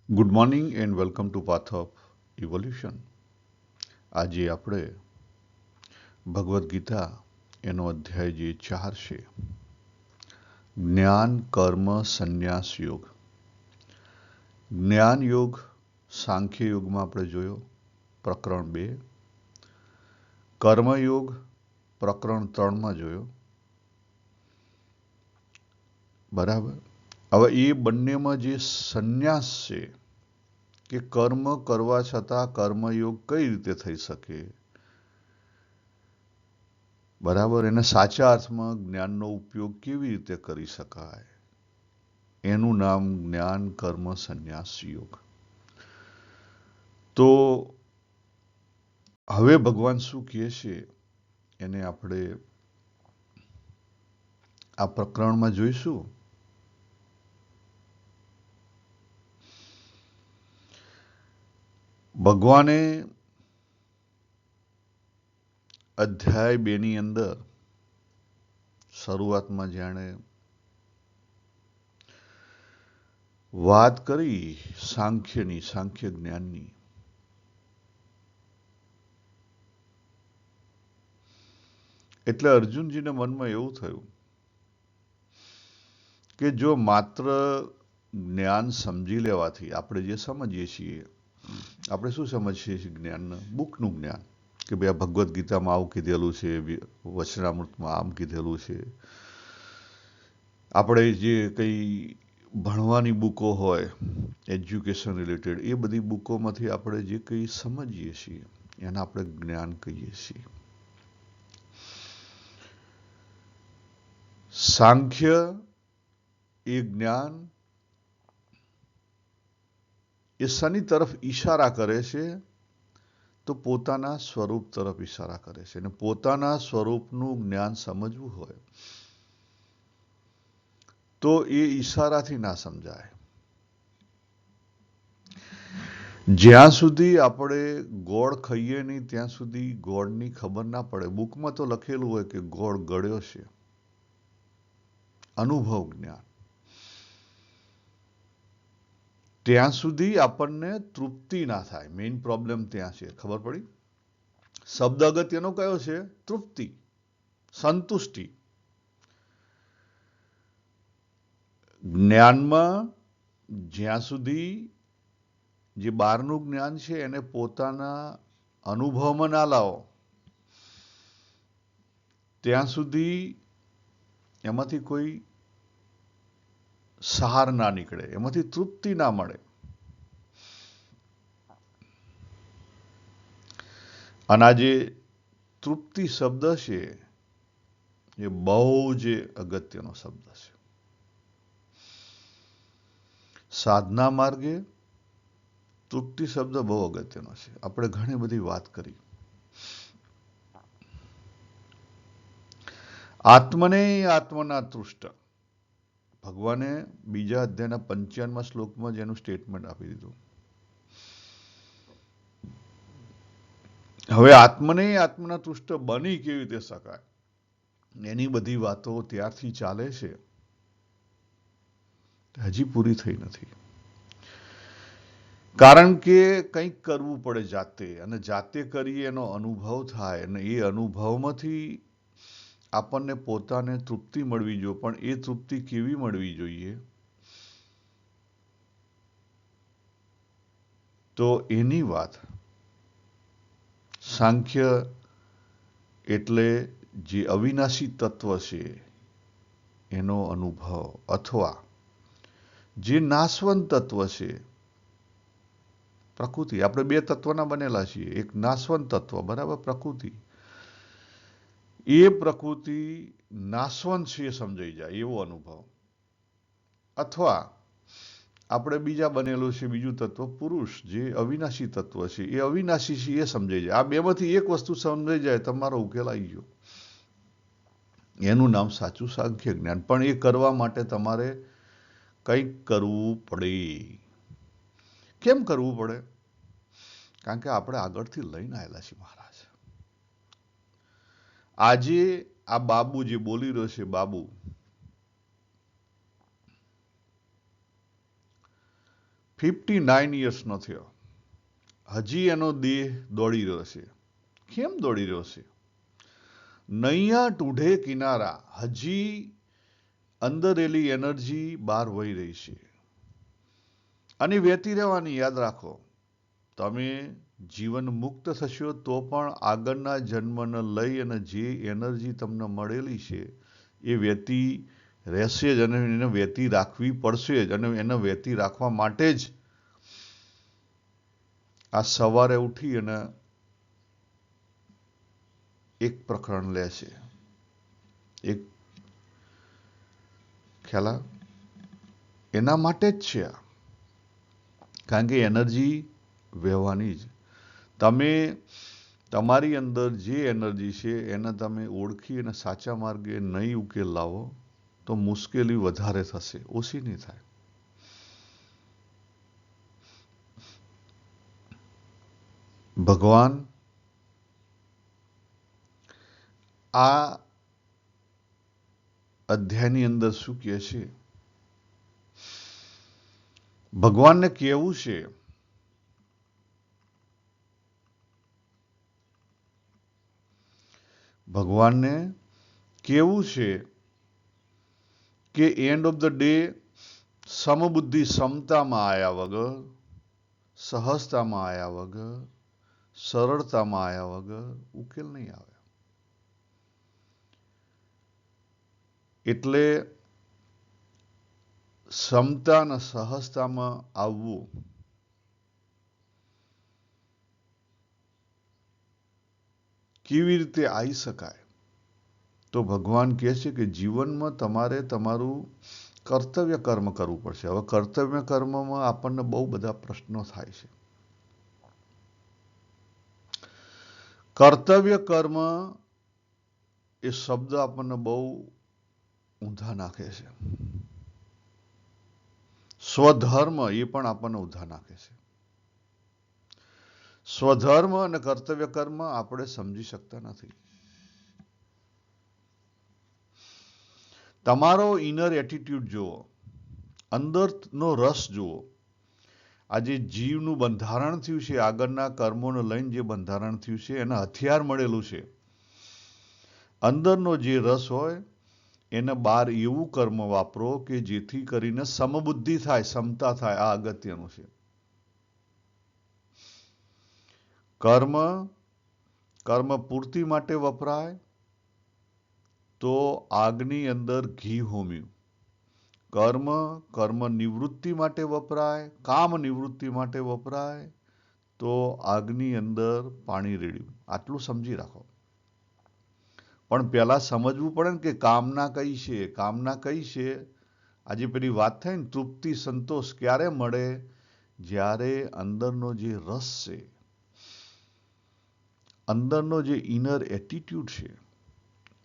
Good morning and welcome to path of evolution. આજે આપણે ભગવદ્ ગીતા એનો અધ્યાય જે 4 છે, જ્ઞાન કર્મ સંન્યાસ યોગ. જ્ઞાન યોગ સાંખ્ય યોગમાં આપણે જોયો, પ્રકરણ 2. કર્મયોગ પ્રકરણ 3માં જોયો. બરાબર. હવે એ બંનેમાં જે સંન્યાસ છે કે કર્મ કરવા છતાં કર્મયોગ કઈ રીતે થઈ શકે, બરાબર, એને સાચા અર્થમાં જ્ઞાનનો ઉપયોગ કેવી રીતે કરી શકાય, એનું નામ જ્ઞાન કર્મ સંન્યાસ યોગ. તો હવે ભગવાન શું કહે છે એને આપણે આ પ્રકરણમાં જોઈશું. ભગવાને અધ્યાય 2ની અંદર શરૂઆતમાં જાણે વાત કરી સાંખ્યની, સાંખ્ય જ્ઞાનની. એટલે અર્જુનજીને મનમાં એવું થયું કે જો માત્ર જ્ઞાન સમજી લેવાથી, આપણે જે સમજીએ છીએ, આપણે શું સમજીએ છીએ જ્ઞાનને? બુકનું જ્ઞાન, કે ભાઈ આ ભગવદ્ ગીતામાં આવું કીધેલું છે, વચનામૃતમાં આમ કીધેલું છે. આપણે જે કંઈ ભણવાની બુકો હોય એજ્યુકેશન રિલેટેડ, એ બધી બુકોમાંથી આપણે જે કંઈ સમજીએ છીએ એને આપણે જ્ઞાન કહીએ છીએ. સાંખ્ય એ જ્ઞાન એ શની તરફ ઈશારા કરે છે? તો પોતાના સ્વરૂપ તરફ ઈશારા કરે છે. અને પોતાના સ્વરૂપનું જ્ઞાન સમજવું હોય તો એ ઈશારાથી ના સમજાય. જ્યાં સુધી આપણે ગોળ ખાઈએ નહીં ત્યાં સુધી ગોળની ખબર ના પડે. બુકમાં તો લખેલું હોય કે ગોળ ગળ્યો છે, અનુભવ જ્ઞાન. ત્યાં સુધી આપણને તૃપ્તિ ના થાય. મેઇન પ્રોબ્લેમ ત્યાં છે. ખબર પડી? શબ્દ અગત્યનો કયો છે? તૃપ્તિ, સંતુષ્ટિ. જ્ઞાનમાં જ્યાં સુધી જે બહારનું જ્ઞાન છે એને પોતાના અનુભવમાં ના લાવો ત્યાં સુધી એમાંથી કોઈ સાર ના નીકળે, એમાંથી તૃપ્તિ ના મળે. અને આ જે તૃપ્તિ શબ્દ છે એ બહુ જ અગત્યનો શબ્દ છે. સાધના માર્ગે તૃપ્તિ શબ્દ બહુ અગત્યનો છે. આપણે ઘણી બધી વાત કરી. આત્મને આત્મના તૃષ્ટ, ભગવાને બીજા અધ્યાયના 55મા શ્લોકમાં જ એનું સ્ટેટમેન્ટ આપી દીધું. હવે આત્મને આત્મના તૃષ્ટ બની કેવી રીતે શકાય, એની બધી વાતો ત્યારથી ચાલે છે, હજી પૂરી થઈ નથી. કારણ કે કંઈક કરવું પડે જાતે, અને જાતે કરીએ એનો અનુભવ થાય, અને એ અનુભવમાંથી આપણને પોતાને તૃપ્તિ મળવી જોઈએ. પણ એ તૃપ્તિ કેવી મળવી જોઈએ? તો એની વાત સાંખ્ય એટલે જે અવિનાશી તત્વ છે એનો અનુભવ, અથવા જે નાશવંત તત્વ છે, પ્રકૃતિ. આપણે બે તત્વના બનેલા છીએ. એક નાશવંત તત્વ, બરાબર, પ્રકૃતિ. એ પ્રકૃતિ નાશવંત છે સમજાઈ જાય એવો અનુભવ. અથવા આપણે બીજા બનેલું છે બીજું તત્વ પુરુષ, જે અવિનાશી તત્વ છે, એ અવિનાશી છે એ સમજાઈ જાય. આ બેમાંથી એક વસ્તુ સમજાઈ જાય, તમારો ઉકેલ આવી ગયો. એનું નામ સાચું સાંખ્ય જ્ઞાન. પણ એ કરવા માટે તમારે કંઈક કરવું પડે. કેમ કરવું પડે? કારણ કે આપણે આગળથી લઈને આવેલા છીએ મહારાજ. આજે આ બાબુ જે બોલી રહ્યો છે, બાબુ 59 યર્સનો થયો, હજી એનો દેહ દોડી રહ્યો છે. કેમ દોડી રહ્યો છે? નૈયા ટૂઢે કિનારા, હજી અંદર એલી એનર્જી બહાર વહી રહી છે અને વહેતી રહેવાની. યાદ રાખો, તમે જીવન મુક્ત થશો તો પણ આગળના જન્મને લઈ અને જે એનર્જી તમને મળેલી છે એ વહેતી રહેશે જ અને એને વહેતી રાખવી પડશે જ. અને એને વહેતી રાખવા માટે જ આ સવારે ઉઠી અને એક પ્રકરણ લે છે. એક ખ્યાલ એના માટે જ છે આ, કારણ કે એનર્જી વહેવાની જ. તમે તમારી અંદર જે એનર્જી છે એને તમે ઓળખી અને સાચા માર્ગે નહીં ઉકેલ લાવો તો મુશ્કેલી વધારે થશે, ઓછી નહીં થાય. ભગવાન આ અધ્યાયની અંદર શું કહે છે? ભગવાનને કેવું છે ભગવાનને કેવું છે કે એન્ડ ઓફ ધ ડે સમબુદ્ધિ સમતામાં આવ્યા વગર, સહજતામાં આવ્યા વગર, સરળતામાં આવ્યા વગર ઉકેલ નહીં આવે. એટલે સમતા અને સહજતામાં આવવું કેવી રીતે આવી શકાય? તો ભગવાન કહે છે કે જીવનમાં તમારે તમારું કર્તવ્ય કર્મ કરવું પડશે. હવે કર્તવ્ય કર્મમાં આપણને બહુ બધા પ્રશ્નો થાય છે. કર્તવ્ય કર્મ એ શબ્દ આપણને બહુ ઊંધા નાખે છે. સ્વધર્મ એ પણ આપણને ઊંધા નાખે છે. સ્વધર્મ અને કર્તવ્ય કર્મ આપણે સમજી શકતા નથી. તમારો ઇનર એટીટ્યુડ જુઓ, અંદરનો રસ જુઓ. આજે જીવનું બંધારણ થયું છે, આગળના કર્મોને લઈને જે બંધારણ થયું છે એને હથિયાર મળેલું છે. અંદરનો જે રસ હોય એને બહાર એવું કર્મ વાપરો કે જેથી કરીને સમબુદ્ધિ થાય, સમતા થાય. આ અગત્યનું છે. કર્મ પૂર્તિ માટે વપરાય તો આગની અંદર ઘી હોમ્યું. કર્મ નિવૃત્તિ માટે વપરાય, કામ નિવૃત્તિ માટે વપરાય તો આગની અંદર પાણી રેડ્યું. આટલું સમજી રાખો. પણ પહેલા સમજવું પડે ને કે કામના કઈ છે, કામના કઈ છે. આજે પેલી વાત થાય ને, તૃપ્તિ સંતોષ ક્યારે મળે? જ્યારે અંદરનો જે રસ છે, અંદરનો જે ઇનર એટીટ્યુડ છે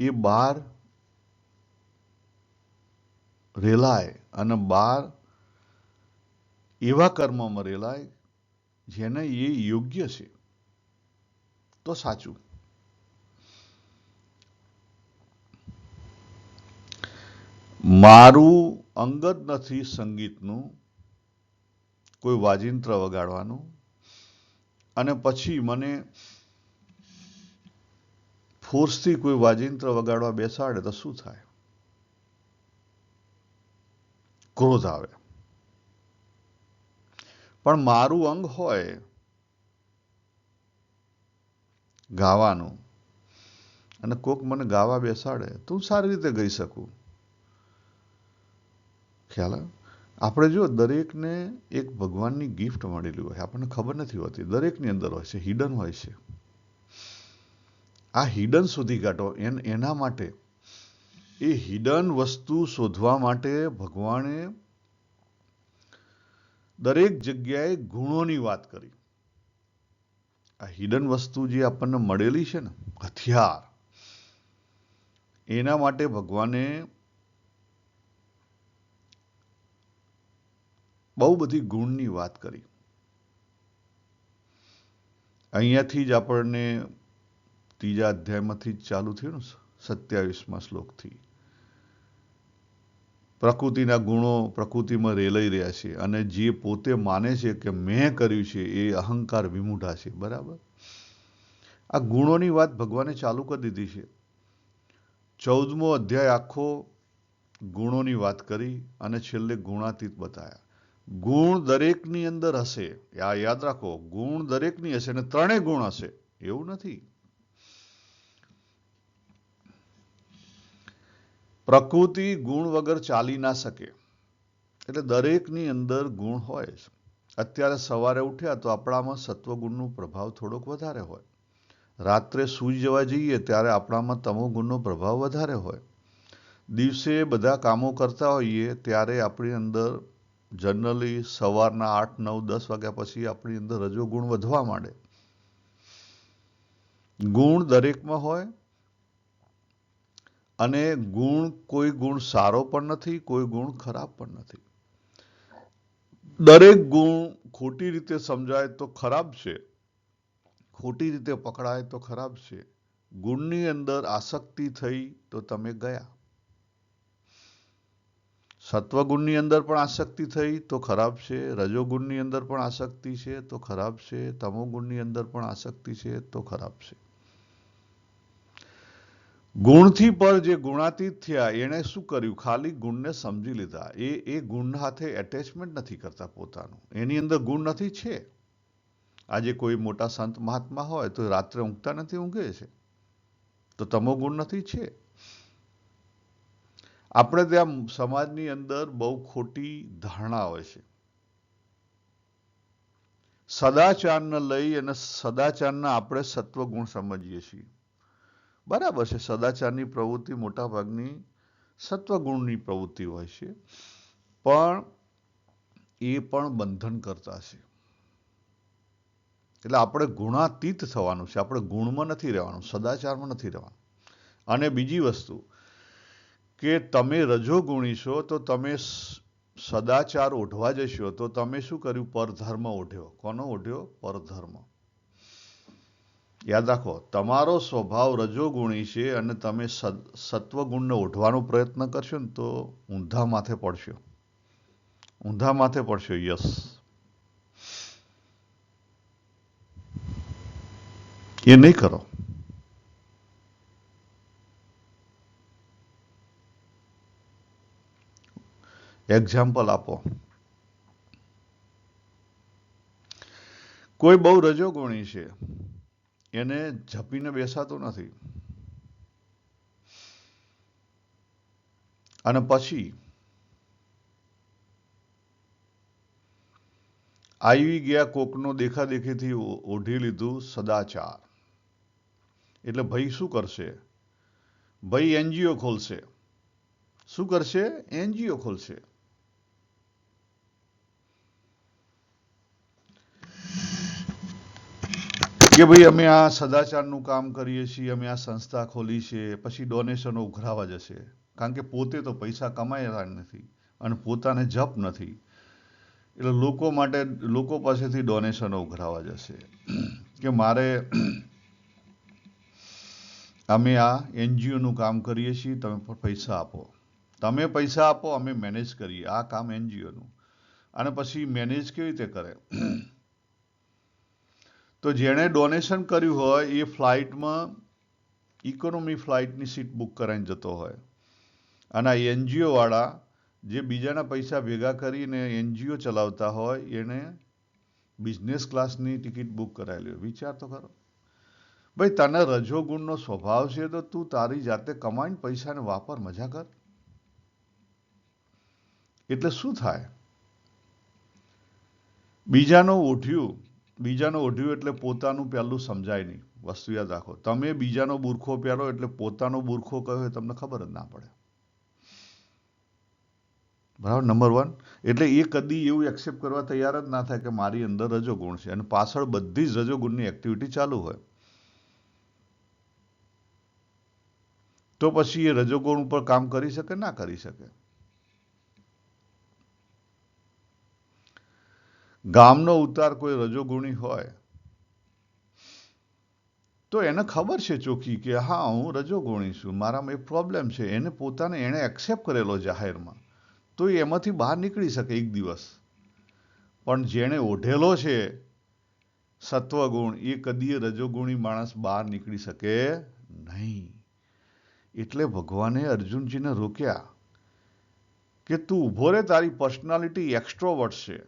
એ બહાર રેલાય અને બહાર એવા કર્મમાં રેલાય જેને એ યોગ્ય છે તો સાચું. મારું અંગત નથી સંગીતનું કોઈ વાજિંત્ર વગાડવાનું, અને પછી મને ફોર્સથી કોઈ વાજિંત્ર વગાડવા બેસાડે તો શું થાય? ક્રોધ આવે. પણ મારું અંગ હોય ગાવાનું અને કોક મને ગાવા બેસાડે તો હું સારી રીતે ગાઈ શકું. ખ્યાલ આવે? આપણે જો દરેકને એક ભગવાનની ગિફ્ટ મળેલી હોય, આપણને ખબર નથી હોતી. દરેકની અંદર હોય છે, હિડન હોય છે. આ હિડન શોધી કાઢો. એના માટે એ હિડન વસ્તુ શોધવા માટે ભગવાને દરેક જગ્યાએ ગુણોની વાત કરી. આ હિડન વસ્તુ જે આપણને મળેલી છે ને, હથિયાર, એના માટે ભગવાને બહુ બધી ગુણની વાત કરી. અહીંયાથી જ આપણને ત્રીજા અધ્યાયમાંથી જ ચાલુ થયું ને, 27મા શ્લોકથી. પ્રકૃતિના ગુણો પ્રકૃતિમાં રેલાઈ રહ્યા છે અને જે પોતે માને છે કે મેં કર્યું છે એ અહંકાર વિમૂઢા છે. બરાબર. આ ગુણોની વાત ભગવાને ચાલુ કરી દીધી છે. 14મો અધ્યાય આખો ગુણોની વાત કરી અને છેલ્લે ગુણાતીત બતાવ્યા. ગુણ દરેકની અંદર હશે. આ યાદ રાખો, ગુણ દરેકની હશે અને 3 ગુણ હશે એવું નથી. પ્રકૃતિ ગુણ વગર ચાલી ના શકે. એટલે દરેકની અંદર ગુણ હોય છે. અત્યારે સવારે ઉઠ્યા તો આપણામાં સત્વગુણનો પ્રભાવ થોડોક વધારે હોય. રાત્રે સૂઈ જવા જઈએ ત્યારે આપણામાં તમોગુણનો પ્રભાવ વધારે હોય. દિવસે બધા કામો કરતા હોઈએ ત્યારે આપણી અંદર જનરલી સવારના 8, 9, 10 વાગ્યા પછી આપણી અંદર રજોગુણ વધવા માંડે. ગુણ દરેકમાં હોય અને કોઈ ગુણ સારો પણ નથી, કોઈ ગુણ ખરાબ પણ નથી. દરેક ગુણ ખોટી રીતે સમજાય તો ખરાબ છે, ખોટી રીતે પકડાય તો ખરાબ છે. ગુણની અંદર આસક્તિ થઈ તો તમે ગયા. સત્વગુણની અંદર પણ આસક્તિ થઈ તો ખરાબ છે, રજોગુણની અંદર પણ આસક્તિ છે તો ખરાબ છે, તમોગુણની અંદર પણ આસક્તિ છે તો ખરાબ છે. ગુણથી પર જે ગુણાતીત થયા એણે શું કર્યું? ખાલી ગુણને સમજી લીધા. એ ગુણ સાથે એટેચમેન્ટ નથી કરતા પોતાનું. એની અંદર ગુણ નથી છે. આજે કોઈ મોટા સંત મહાત્મા હોય તો રાત્રે ઊંઘતા નથી, ઊંઘે છે. તો તમોગુણ નથી, છે. આપણે ત્યાં સમાજની અંદર બહુ ખોટી ધારણા હોય છે. સદાચારને લઈ અને સદાચારના આપણે સત્વગુણ સમજીએ છીએ. બરાબર છે, સદાચારની પ્રવૃત્તિ મોટાભાગની સત્વગુણની પ્રવૃત્તિ હોય છે, પણ એ પણ બંધન કરતા છે. એટલે આપણે ગુણાતીત થવાનું છે. આપણે ગુણમાં નથી રહેવાનું, સદાચારમાં નથી રહેવાનું. અને બીજી વસ્તુ કે તમે રજોગુણી છો તો તમે સદાચાર ઓઢવા જશો તો તમે શું કર્યું? પરધર્મ ઓઢ્યો. કોનો ઓઢ્યો? પરધર્મ. યાદ રાખો, તમારો સ્વભાવ રજોગુણી છે અને તમે સત્વગુણને ઓઢવાનો પ્રયત્ન કરશો ને તો ઊંધા માથે પડશો. ઊંધા માથે પડશો. યસ. એ નહીં કરો. એક્ઝામ્પલ આપો. કોઈ બહુ રજોગુણી છે, એને ઝપીને બેસાતું નથી અને પછી આવી ગયા કોકનો દેખાદેખીથી ઓઢી લીધું સદાચાર. એટલે ભાઈ શું કરશે? ભાઈ એનજીઓ ખોલશે. શું કરશે? એનજીઓ ખોલશે. કે ભાઈ અમે આ સદાચારનું કામ કરીએ છીએ, અમે આ સંસ્થા ખોલી છે. પછી ડોનેશનો ઉઘરાવા જશે, કારણ કે પોતે તો પૈસા કમાયેલા નથી અને પોતાને જપ નથી. એટલે લોકો પાસેથી ડોનેશનો ઉઘરાવા જશે કે મારે અમે આ એનજીઓનું કામ કરીએ છીએ, તમે પૈસા આપો. તમે પૈસા આપો, અમે મેનેજ કરીએ આ કામ એનજીઓનું. અને પછી મેનેજ કેવી રીતે કરે? તો જેણે ડોનેશન કર્યું હોય એ ફ્લાઇટમાં ઇકોનોમી ફ્લાઇટની સીટ બુક કરાવીને જતો હોય અને આ એનજીઓ વાળા જે બીજાના પૈસા ભેગા કરીને એનજીઓ ચલાવતા હોય એને બિઝનેસ ક્લાસની ટિકિટ બુક કરાવેલી હોય. વિચાર તો કરો. ભાઈ, તને રજોગુણનો સ્વભાવ છે તો તું તારી જાતે કમાઈને પૈસાને વાપર, મજા કર. એટલે શું થાય? બીજાનું ઓઢ્યું એટલે પોતાનું પહેલું સમજાય નહીં. વસ્તુ યાદ રાખો, તમે બીજાનો બુરખો પહેરો એટલે પોતાનો બુરખો કયો એ તમને ખબર જ ના પડે. બરાબર. નંબર 1. એટલે એ કદી એવું એક્સેપ્ટ કરવા તૈયાર જ ના થાય કે મારી અંદર રજોગુણ છે અને પાછળ બધી જ રજોગુણની એક્ટિવિટી ચાલુ હોય. તો પછી એ રજોગુણ ઉપર કામ કરી શકે? ના કરી શકે. ગામનો ઉતાર કોઈ રજોગુણી હોય તો એને ખબર છે ચોખ્ખી કે હા, હું રજોગુણી છું, મારામાં એક પ્રોબ્લેમ છે. એને એક્સેપ્ટ કરેલો જાહેરમાં. તો એમાંથી બહાર નીકળી શકે એક દિવસ. પણ જેણે ઓઢેલો છે સત્વગુણ, એ કદીય રજોગુણી માણસ બહાર નીકળી શકે નહીં. એટલે ભગવાને અર્જુનજીને રોક્યા કે તું ઉભો રે, તારી પર્સનાલિટી એક્સ્ટ્રોવર્ટ છે,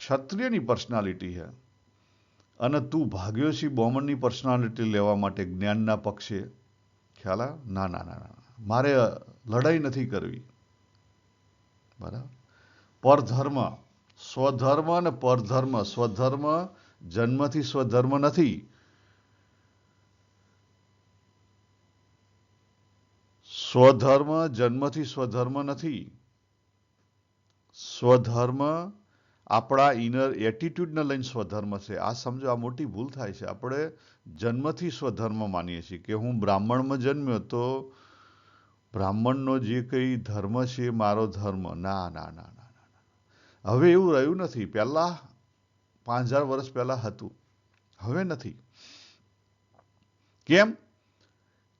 ક્ષત્રિયની પર્સનાલિટી છે, અને તું ભાગ્યો છે બોમનની પર્સનાલિટી લેવા માટે જ્ઞાનના પક્ષે. ખ્યાલ આવ્યો? ના ના ના ના, મારે લડાઈ નથી કરવી. બરાબર. પરધર્મ, સ્વધર્મ અને પરધર્મ. સ્વધર્મ જન્મથી સ્વધર્મ નથી. સ્વધર્મ જન્મથી સ્વધર્મ નથી. સ્વધર્મ આપણા ઇનર એટીટ્યુડને લઈને સ્વધર્મ છે. આ સમજો, આ મોટી ભૂલ થાય છે. આપણે જન્મથી સ્વધર્મ માનીએ છીએ કે હું બ્રાહ્મણમાં જન્મ્યો તો બ્રાહ્મણનો જે કંઈ ધર્મ છે એ મારો ધર્મ. ના ના ના ના ના, હવે એવું રહ્યું નથી. પહેલા 5000 વર્ષ પહેલા હતું, હવે નથી. કેમ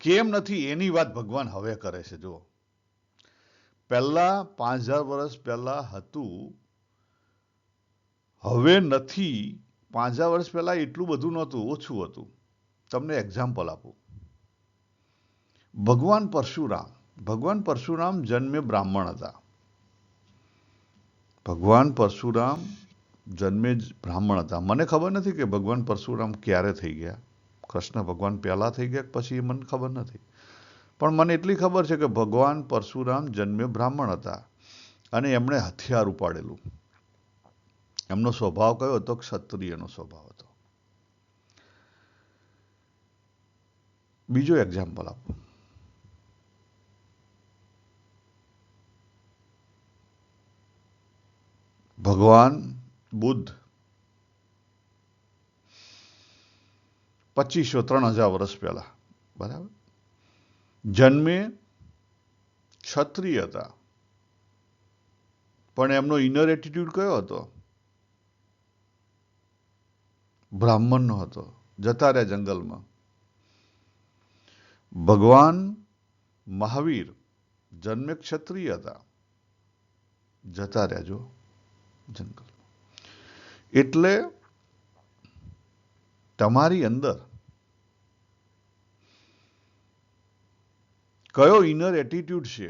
કેમ નથી એની વાત ભગવાન હવે કરે છે. જો પહેલા 5000 વર્ષ પહેલા હતું, હવે નથી. 5000 વર્ષ પહેલા એટલું બધું નહોતું, ઓછું હતું. તમને એક્ઝામ્પલ આપું. ભગવાન પરશુરામ જન્મે બ્રાહ્મણ હતા. ભગવાન પરશુરામ જન્મે જ બ્રાહ્મણ હતા. મને ખબર નથી કે ભગવાન પરશુરામ ક્યારે થઈ ગયા. કૃષ્ણ ભગવાન પહેલા થઈ ગયા પછી, એ મને ખબર નથી. પણ મને એટલી ખબર છે કે ભગવાન પરશુરામ જન્મે બ્રાહ્મણ હતા અને એમણે હથિયાર ઉપાડેલું. એમનો સ્વભાવ કયો હતો? ક્ષત્રિયનો સ્વભાવ હતો. બીજો એક્ઝામ્પલ આપો. ભગવાન બુદ્ધ 2500-3000 વર્ષ પહેલા, બરાબર, જન્મે ક્ષત્રિય હતા. પણ એમનો ઇનર એટીટ્યુડ કયો હતો? બ્રાહ્મણનો હતો. જતા રહ્યા જંગલમાં. ભગવાન મહાવીર જન્મે ક્ષત્રિય હતા, જતા રહ્યા જો જંગલ. એટલે તમારી અંદર કયો ઇનર એટીટ્યુડ છે?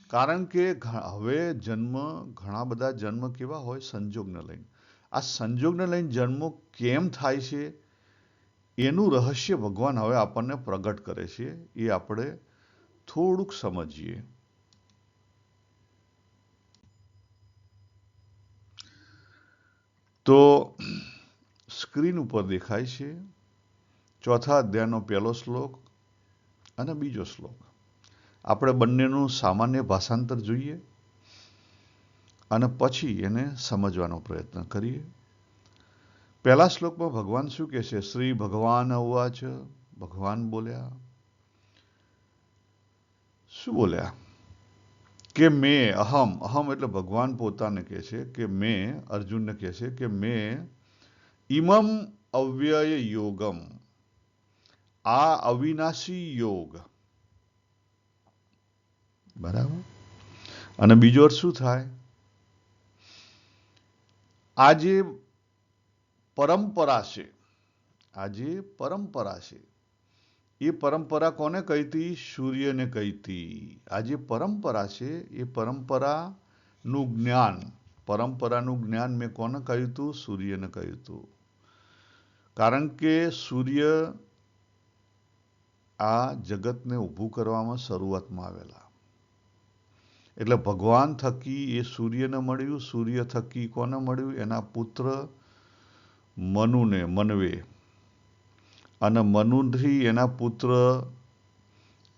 કારણ કે હવે ઘણા બધા જન્મ કેવા હોય? સંજોગને લઈને. આ સંજોગને લઈને જન્મો કેમ થાય છે એનું રહસ્ય ભગવાન હવે આપણને પ્રગટ કરે છે. એ આપણે થોડુંક સમજીએ. તો સ્ક્રીન ઉપર દેખાય છે 4થા અધ્યાયનો પહેલો શ્લોક અને બીજો શ્લોક. આપણે બંનેનું સામાન્ય ભાષાંતર જોઈએ અને પછી એને સમજવાનો પ્રયત્ન કરીએ. પહેલા શ્લોકમાં ભગવાન શું કહે છે? શ્રી ભગવાન ઉવાચ. ભગવાન બોલ્યા. શું બોલ્યા? કે મેં અહમ એટલે ભગવાન પોતાને કહે છે કે મેં, અર્જુનને કહે છે કે મેં ઇમમ અવ્યય યોગમ, આ અવિનાશી યોગ, બરાબર. અને બીજો અર્થ શું થાય? આ જે પરંપરા છે, એ પરંપરા કોને કહી હતી? સૂર્યને કહી હતી. આ જે પરંપરા છે એ પરંપરાનું જ્ઞાન મેં કોને કહ્યું હતું? સૂર્યને કહ્યું હતું. કારણ કે સૂર્ય આ જગતને ઊભું કરવામાં શરૂઆતમાં આવેલા. એટલે ભગવાન થકી એ સૂર્યને મળ્યું. સૂર્ય થકી કોને મળ્યું? એના પુત્ર મનવે. અને મનુથી એના પુત્ર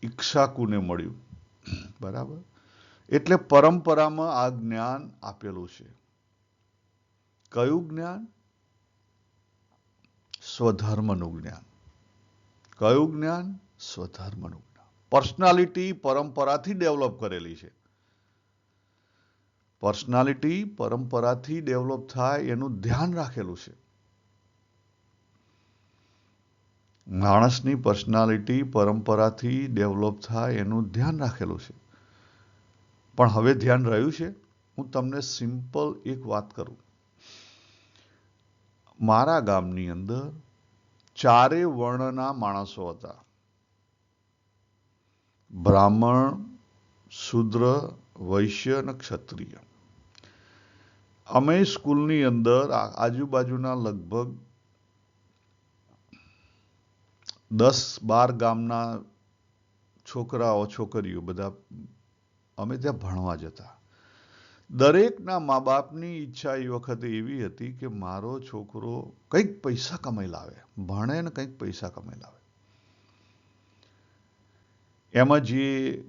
ઇક્ષ્વાકુને મળ્યું. બરાબર. એટલે પરંપરામાં આ જ્ઞાન આપેલું છે. કયું જ્ઞાન? સ્વધર્મનું જ્ઞાન. કયું જ્ઞાન? સ્વધર્મનું જ્ઞાન. પર્સનાલિટી પરંપરાથી ડેવલપ કરેલી છે. પર્સનાલિટી પરંપરાથી ડેવલપ થાય એનું ધ્યાન રાખેલું છે. માણસની પર્સનાલિટી પરંપરાથી ડેવલપ થાય એનું ધ્યાન રાખેલું છે. પણ હવે ધ્યાન રહ્યું છે? હું તમને સિમ્પલ એક વાત કરું. મારા ગામની અંદર 4 વર્ણના માણસો હતા. બ્રાહ્મણ, શૂદ્ર, વૈશ્ય અને ક્ષત્રિય. અમે સ્કૂલની અંદર આજુબાજુના લગભગ 10-12 ગામના છોકરાઓ છોકરીઓ બધા અમે ત્યાં ભણવા જતા. દરેકના મા બાપની ઈચ્છા એ વખતે એવી હતી કે મારો છોકરો કંઈક પૈસા કમાઈ લાવે, ભણે ને કંઈક પૈસા કમાઈ લાવે. એમાં જે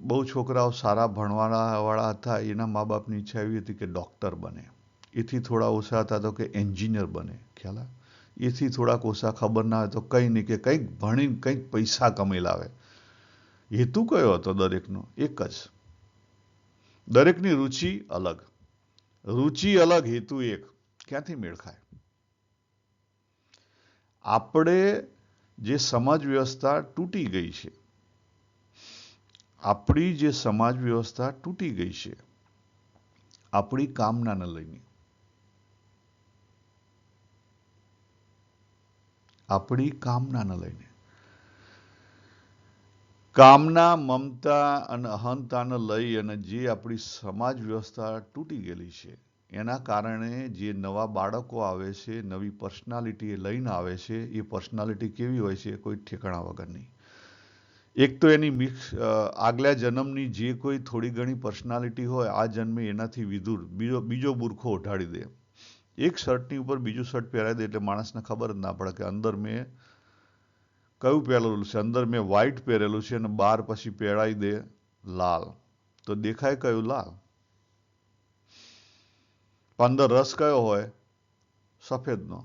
બહુ છોકરાઓ સારા ભણવાવાળા હતા એના મા બાપની ઈચ્છા એવી હતી કે ડૉક્ટર બને. એથી થોડા ઓછા હતા તો કે એન્જિનિયર બને. ખ્યાલ આવે? એથી થોડાક ઓછા ખબર ના હોય તો કંઈ નહીં કે કંઈક ભણીને કંઈક પૈસા કમાઈ લાવે. હેતુ કયો હતો દરેકનો? એક જ. દરેકની રુચિ અલગ. રુચિ અલગ, હેતુ એક. ક્યાંથી મેળ ખાય? આપણે જે સમાજ વ્યવસ્થા તૂટી ગઈ છે, આપણી જે સમાજ વ્યવસ્થા તૂટી ગઈ છે, આપણી કામનાને લઈને, આપણી કામનાને લઈને, કામના, મમતા અને અહંતાને લઈ અને જે આપણી સમાજ વ્યવસ્થા તૂટી ગયેલી છે, એના કારણે જે નવા બાળકો આવે છે, નવી પર્સનાલિટી લઈને આવે છે, એ પર્સનાલિટી કેવી હોય છે? કોઈ ઠેકાણા વગરની. એક તો એની આગલા જન્મની જે કોઈ થોડી ઘણી પર્સનાલિટી હોય, આ જન્મે એનાથી વિધુર બીજો બુરખો ઉઠાડી દે. એક શર્ટની ઉપર બીજું શર્ટ પહેરાવી દે એટલે માણસને ખબર જ ના પડે કે અંદર મેં કયું પહેરેલું છે. અંદર મેં વ્હાઈટ પહેરેલું છે અને બહાર પછી પહેરાવી દે લાલ, તો દેખાય કયું? લાલ. અંદર રસ કયો હોય? સફેદનો.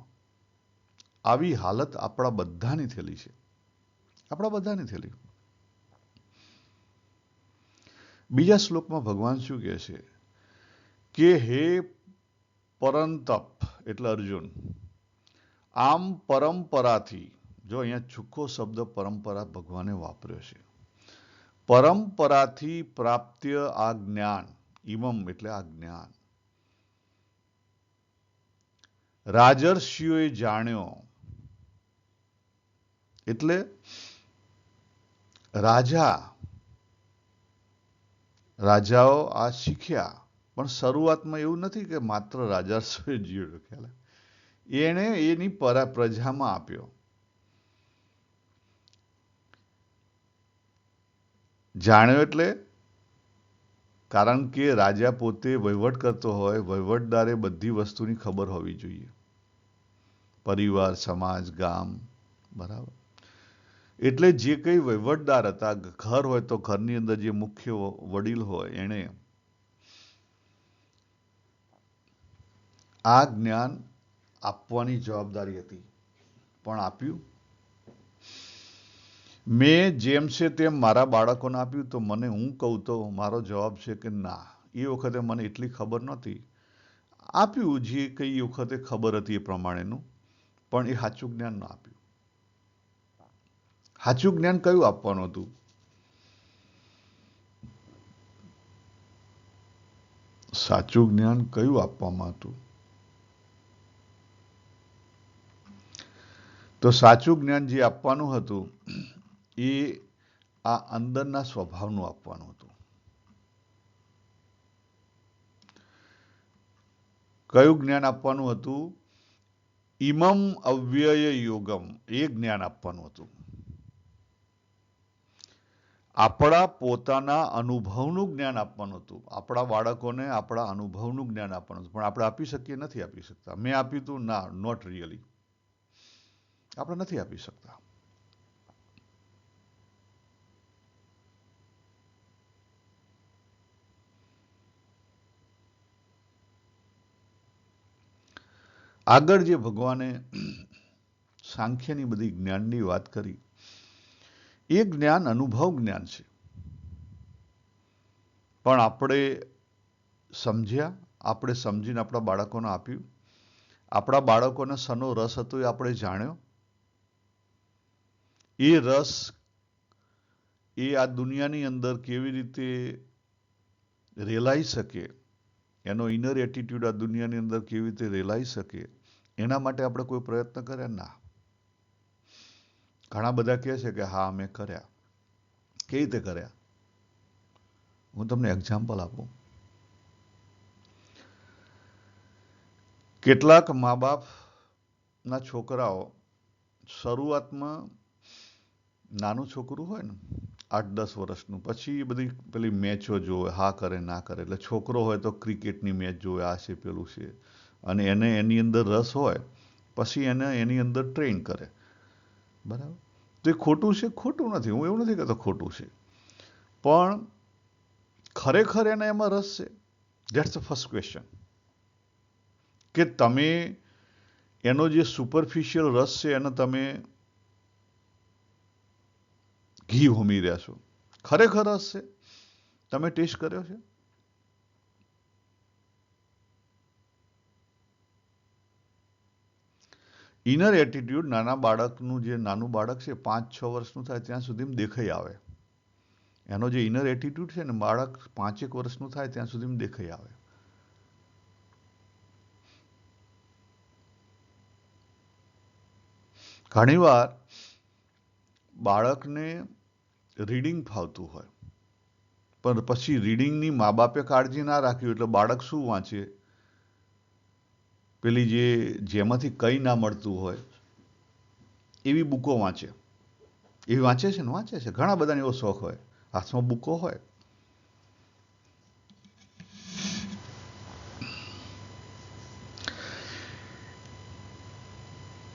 આવી હાલત આપણા બધાની થયેલી છે. આપણા બધાની થયેલી. બીજા શ્લોકમાં ભગવાન શું કહે છે કે હે પરંતપ એટલે અર્જુન, આમ પરંપરાથી, જો અહીંયા છુક્કો શબ્દ પરંપરા ભગવાને વાપર્યો છે. પરંપરાથી પ્રાપ્ત્ય આ જ્ઞાન, ઇમમ એટલે આ જ્ઞાન, રાજર્ષિઓએ જાણ્યો. એટલે રાજાઓ આ શીખ્યા. પણ શરૂઆતમાં એવું નથી કે માત્ર રાજાર્ષિઓએ જીવ્યો. ખ્યાલ? એણે એની પ્રજામાં આપ્યો. જાણ્યો એટલે કારણ કે રાજા પોતે વહીવટ કરતો હોય, વહીવટદારે બધી વસ્તુની ખબર હોવી જોઈએ. પરિવાર, સમાજ, ગામ, બરાબર. એટલે જે કંઈ વહીવટદાર હતા, ઘર હોય તો ઘરની અંદર જે મુખ્ય વડીલ હોય એણે આ જ્ઞાન આપવાની જવાબદારી હતી. પણ આપ્યું? મેં જેમ છે તેમ મારા બાળકોને આપ્યું. તો મને હું કહું તો મારો જવાબ છે કે ના, એ વખતે મને એટલી ખબર નહોતી. આપ્યું જે કઈ વખતે ખબર હતી એ પ્રમાણેનું, પણ એ સાચું જ્ઞાન ન આપ્યું. સાચું જ્ઞાન કયું આપવાનું હતું? સાચું જ્ઞાન કયું આપવામાં હતું? તો સાચું જ્ઞાન જે આપવાનું હતું એ આ અંદરના સ્વભાવનું આપવાનું હતું. કયું જ્ઞાન આપવાનું હતું? ઇમમ અવ્યય યોગમ, એ જ્ઞાન આપવાનું હતું. આપણા પોતાના અનુભવનું જ્ઞાન આપવાનું હતું. આપણા બાળકોને આપણા અનુભવનું જ્ઞાન આપવાનું હતું. પણ આપણે આપી શકીએ? નથી આપી શકતા. મેં આપ્યું હતું? ના, નોટ રિયલી. આપણે નથી આપી શકતા. આગળ જે ભગવાને સાંખ્યની બધી જ્ઞાનની વાત કરી, એ જ્ઞાન અનુભવ જ્ઞાન છે. પણ આપણે સમજ્યા? આપણે સમજીને આપણા બાળકોને આપ્યું? આપણા બાળકોને શનો રસ હતો એ આપણે જાણ્યો? એ રસ એ આ દુનિયાની અંદર કેવી રીતે રેલાઈ શકે, એનો ઇનર એટીટ્યુડ આ દુનિયાની અંદર કેવી રીતે રેલાઈ શકે, એના માટે આપણે કોઈ પ્રયત્ન કર્યા? ના. ઘણા બધા કહે છે કે હા અમે કર્યા. કેવી રીતે કર્યા? હું તમને એક્ઝામ્પલ આપું. કેટલાક મા બાપના છોકરાઓ શરૂઆતમાં નાનું છોકરું હોય ને 8-10 વર્ષનું, પછી બધી પેલી મેચો જોવે, હા કરે ના કરે. એટલે છોકરો હોય તો ક્રિકેટની મેચ જોવે, આ છે પેલું છે, અને એને એની અંદર રસ હોય પછી એને એની અંદર ટ્રેન કરે. બરાબર? તો એ ખોટું છે? ખોટું નથી. હું એવું નથી કહેતો ખોટું છે, પણ ખરેખર એને એમાં રસ છે? That's the first question. કે તમે એનો જે સુપરફિશિયલ રસ છે એને તમે ઘી હોમી રહ્યા છો. ખરેખર રસ છે? તમે ટેસ્ટ કર્યો છે? ઇનર એટીટ્યુડ નાના બાળકનું, જે નાનું બાળક છે 5-6 વર્ષનું થાય ત્યાં સુધી દેખાઈ આવે. એનો જે ઇનર એટીટ્યુડ છે ને, બાળક 5-1 વર્ષનું થાય ત્યાં સુધી દેખાઈ આવે. ઘણીવાર બાળકને રીડિંગ ફાવતું હોય, પણ પછી રીડિંગની મા બાપે કાળજી ના રાખી એટલે બાળક શું વાંચે? પેલી જેમાંથી કંઈ ના મળતું હોય એવી બુકો વાંચે. એવી વાંચે છે ને? વાંચે છે. ઘણા બધાને એવો શોખ હોય, હાથમાં બુકો હોય.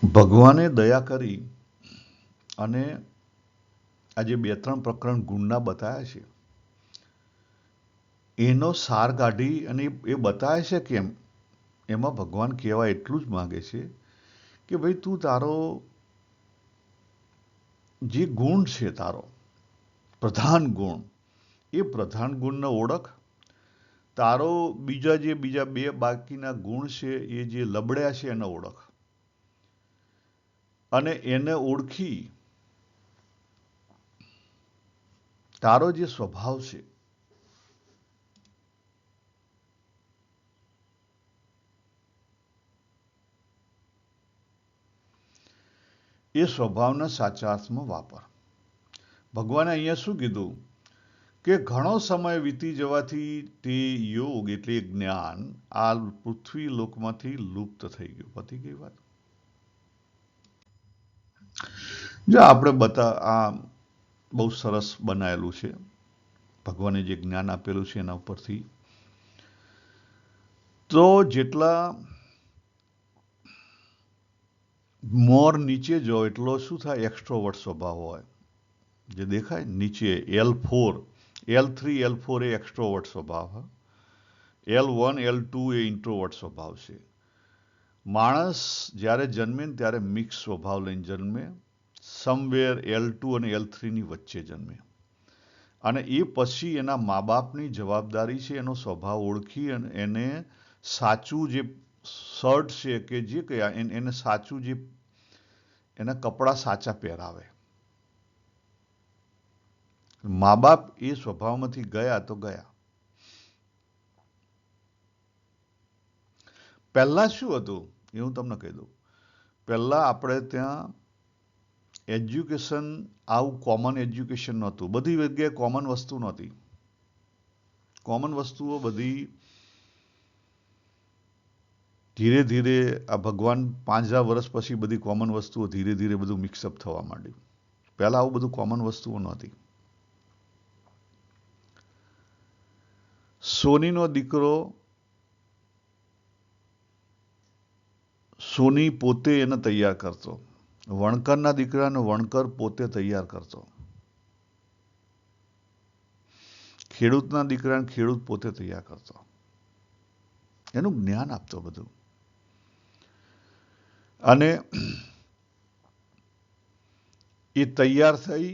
ભગવાને દયા કરી અને આજે 2-3 પ્રકરણ ગુણના બતાવ્યા છે. એનો સાર કાઢી અને એ બતાવે છે કેમ? એમાં ભગવાન કહેવા એટલું જ માંગે છે કે ભાઈ તું તારો જે ગુણ છે, તારો પ્રધાન ગુણ, એ પ્રધાન ગુણને ઓળખ. તારો બીજા 2 બાકીના ગુણ છે એ જે લબડ્યા છે એને ઓળખ. અને એને ઓળખી તારો જે સ્વભાવ છે એ સ્વભાવના સાચા અર્થમાં વાપર. ભગવાને અહીંયા શું કીધું કે ઘણો સમય વીતી જવાથી તે યોગ એટલે જ્ઞાન આ પૃથ્વી લોકમાંથી લુપ્ત થઈ ગયું. પતી ગઈ વાત. જો આપણે આ બહુ સરસ બનાયેલું છે, ભગવાને જે જ્ઞાન આપેલું છે એના ઉપરથી. તો જેટલા મોર નીચે જાઓ એટલો શું થાય? એક્સ્ટ્રોવર્ટ સ્વભાવ હોય. જે દેખાય નીચે L4, L3, L4 એ એક્સ્ટ્રોવર્ટ સ્વભાવ હોય. L1, L2 એ ઇન્ટ્રોવર્ટ સ્વભાવ છે. માણસ જ્યારે જન્મે ને ત્યારે મિક્સ સ્વભાવ લઈને જન્મે, સમવેર L2 અને L3 ની વચ્ચે જન્મે. અને એ પછી એના મા બાપની જવાબદારી છે એનો સ્વભાવ ઓળખી અને એને સાચું જે શર્ટ છે કે જે કયા એને સાચું જે એના કપડાં સાચા પહેરાવે. મા બાપ એ સ્વભાવમાંથી ગયા તો ગયા. પહેલા શું હતું એ હું તમને કહી દઉં. પહેલા આપણે ત્યાં એજ્યુકેશન આવું કોમન એજ્યુકેશન નહોતું. બધી જગ્યાએ કોમન વસ્તુ નહોતી. કોમન વસ્તુઓ બધી ધીરે ધીરે આ ભગવાન 5000 વર્ષ પછી બધી કોમન વસ્તુઓ ધીરે ધીરે બધું મિક્સઅપ થવા માંડ્યું. પહેલા આવું બધું કોમન વસ્તુઓ નહોતી. સોનીનો દીકરો સોની પોતે એને તૈયાર કરતો. વણકરના દીકરાને વણકર પોતે તૈયાર કરતો. ખેડૂતના દીકરાને ખેડૂત પોતે તૈયાર કરતો. એનું જ્ઞાન આપતો બધું. અને એ તૈયાર થઈ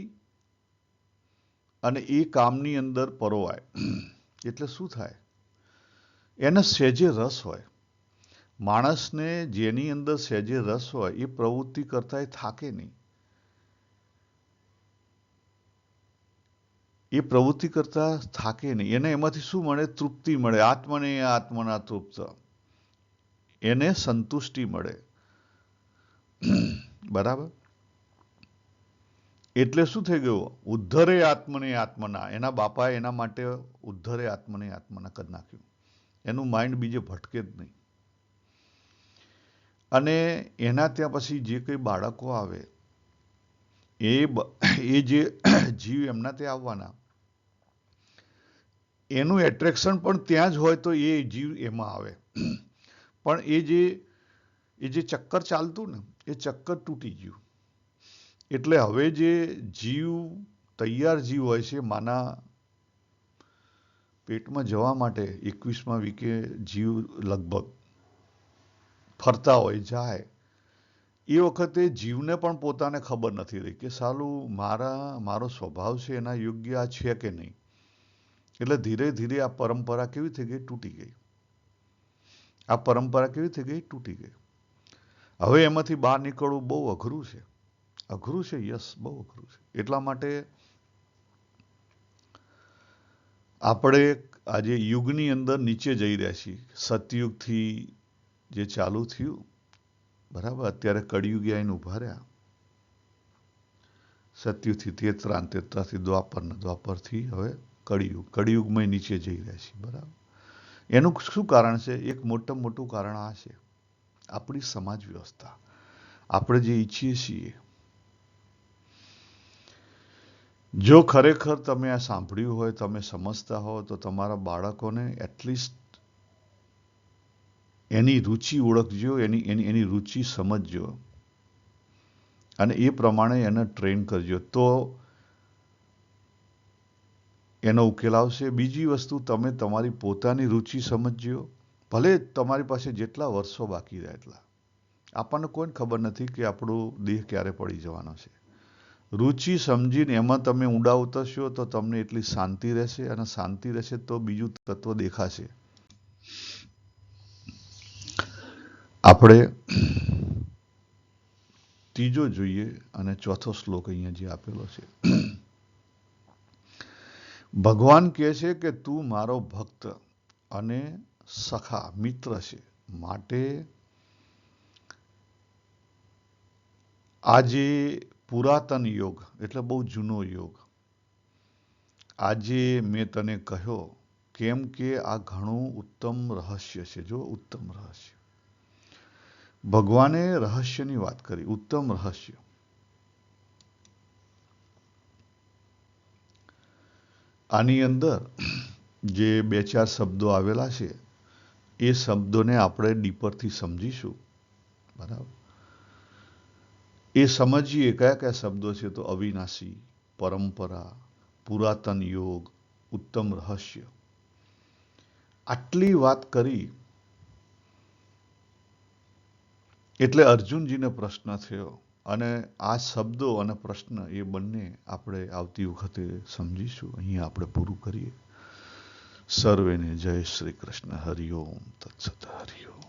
અને એ કામની અંદર પરોવાય એટલે શું થાય? એને સહેજે રસ હોય. માણસને જેની અંદર સહેજે રસ હોય એ પ્રવૃત્તિ કરતા એ થાકે નહીં. એ પ્રવૃત્તિ કરતા થાકે નહીં. એને એમાંથી શું મળે? તૃપ્તિ મળે. આત્મને આત્મના તૃપ્ત, એને સંતુષ્ટિ મળે. બરાબર. એટલે શું થઈ ગયું? ઉદ્ધરે આત્મને આત્મના. એના બાપાએ એના માટે ઉદ્ધરે આત્મને આત્મના કરી નાખ્યું. એનું માઇન્ડ બીજે ભટકે જ નહીં. અને એના ત્યાં પછી જે કંઈ બાળકો આવે એ જે જીવ એમના ત્યાં આવવાના, એનું એટ્રેક્શન પણ ત્યાં જ હોય તો એ જીવ એમાં આવે. પણ એ જે ચક્કર ચાલતું ને, એ ચક્કર તૂટી ગયું. એટલે હવે જે જીવ તૈયાર જીવ હોય છે માના પેટમાં જવા માટે, 21મા વીકે જીવ લગભગ ફરતા હોય, જાય, એ વખતે જીવને પણ પોતાને ખબર નથી રહી કે સાલું મારો સ્વભાવ છે એના યોગ્ય આ છે કે નહીં. એટલે ધીરે ધીરે આ પરંપરા કેવી થઈ ગઈ? તૂટી ગઈ. આ પરંપરા કેવી થઈ ગઈ? તૂટી ગઈ. હવે એમાંથી બહાર નીકળવું બહુ અઘરું છે. અઘરું છે, યસ, બહુ અઘરું છે. એટલા માટે આપણે આજે યુગની અંદર નીચે જઈ રહ્યા છીએ. સતયુગથી જે ચાલુ થયું, બરાબર, અત્યારે કળિયુગે આવીને ઉભા રહ્યા. સતયુગથી તેતરા, તેતરાથી દ્વાપર, દ્વાપરથી હવે કળિયુગ, કળિયુગમાં નીચે જઈ રહ્યા છીએ. બરાબર. એનું શું કારણ છે? એક મોટામાં મોટું કારણ આ છે, આપણી સમાજ વ્યવસ્થા. આપણે જે ઈચ્છીએ છીએ, જો ખરેખર તમે આ સાંભળ્યું હોય, તમે સમજતા હો, તો તમારા બાળકોને એટલીસ્ટ એની રુચિ ઓળખજો, એની રુચિ સમજજો અને એ પ્રમાણે એને ટ્રેન કરજો, તો એનો ઉકેલ આવશે. બીજી વસ્તુ, તમે તમારી પોતાની રુચિ સમજજો. ભલે તમારી પાસે જેટલા વર્ષો બાકી રહે એટલા. આપણને કોઈને ખબર નથી કે આપણો દેહ ક્યારે પડી જવાનો છે. રુચિ સમજીને એમાં તમે ઊંડા ઉતરશો તો તમને એટલી શાંતિ રહેશે, અને શાંતિ રહેશે તો બીજું તત્વ દેખાશે. આપણે ત્રીજો જોઈએ અને ચોથો શ્લોક અહીંયા જે આપેલો છે. ભગવાન કહે છે કે તું મારો ભક્ત અને સખા મિત્ર છે, માટે આજે પુરાતન યોગ એટલે બહુ જૂનો યોગ આજે મેં તને કહ્યો, કેમ કે આ ઘણું ઉત્તમ રહસ્ય છે. જો ઉત્તમ રહસ્ય, ભગવાને રહસ્યની વાત કરી, ઉત્તમ રહસ્ય. આની અંદર જે 2-4 શબ્દો આવેલા છે, એ શબ્દોને આપણે ડીપરથી સમજીશું. બરાબર. એ સમજીએ કયા કયા શબ્દો છે, તો અવિનાશી, પરંપરા, પુરાતન યોગ, ઉત્તમ રહસ્ય. આટલી વાત કરી એટલે અર્જુનજીને પ્રશ્ન થયો, અને આ શબ્દો અને પ્રશ્ન એ બંને આપણે આવતી વખતે સમજીશું. અહીંયા આપણે પૂરું કરીએ. સર્વેને જય શ્રી કૃષ્ણ. હરિઓમ તત્સત. હરિઓમ.